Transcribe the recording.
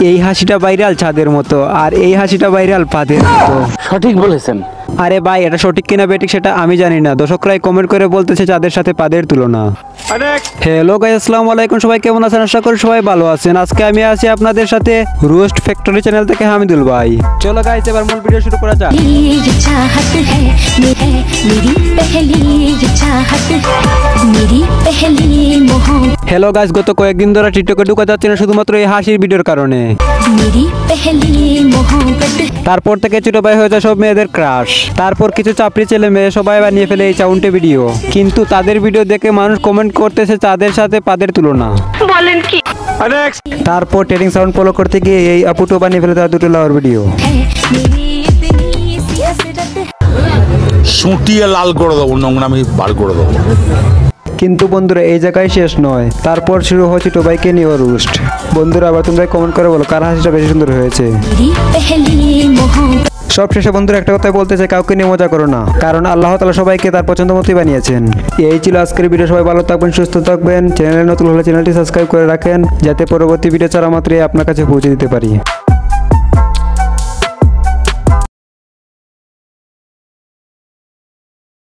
এই হাসিটা ভাইরাল ছাদের মতো, আর এই হাসিটা ভাইরাল পাদের মতো। সঠিক বলেছেন। আরে ভাই, এটা সঠিক কিনা বেঠিক সেটা আমি জানি না, দর্শকরাই কমেন্ট করে বলতেছে চাঁদের সাথে পাদের তুলনা। হ্যালো গাইস, আসসালামু আলাইকুম। সবাই কেমন আছেন? আশা করি সবাই ভালো আছেন। আজকে আমি আছি আপনাদের সাথে রোস্ট ফ্যাক্টরি চ্যানেল থেকে হামিদুল ভাই। চলো গাইস, এবার মূল ভিডিও শুরু করা যাক। হ্যালো গাইস, গত কয়েকদিন ধরে টিকটকে ঢুকা যাচ্ছে না শুধুমাত্র এই হাসির ভিডিওর কারণে। তারপর থেকে ছোট ভাই হয়ে যায় সব মেয়েদের ক্রাশ। তারপর কিছু চাপড়ি ছেলে মেয়ে সবাই বানিয়ে ফেলে এই চাউন্টে ভিডিও, কিন্তু তাদের ভিডিও দেখে মানুষ কমেন্ট করতেছে চাঁদের সাথে পাদের তুলনা। বলেন কি? তারপর ট্রেডিং সাউন্ড ফলো করতে গিয়ে এই আপুটো বানিয়ে ফেলে তার দুটো লাউর ভিডিও। সুটিয়ে লাল করে দেবো, নোংরামি বার করে দেবো। কিন্তু বন্ধুরা, এই জায়গায় শেষ নয়। তারপর শুরু হচ্ছে টোবাইকে নিয়ে রোস্ট। বন্ধুরা, আবার তোমরা কমেন্ট করে বলো কার হাসিটা বেশি সুন্দর হয়েছে। সব শেষে বন্ধুরা একটা কথাই বলতে চাই, কাউকে নিয়ে মজা করো না, কারণ আল্লাহ তাআলা সবাইকে তার পছন্দ মতোই বানিয়েছেন। এই ছিল আজকের ভিডিও। সবাই ভালো থাকবেন, সুস্থ থাকবেন। চ্যানেলে নতুন হলে চ্যানেলটি সাবস্ক্রাইব করে রাখেন, যাতে পরবর্তী ভিডিও ছাড়া মাত্রই আপনার কাছে পৌঁছে দিতে পারি।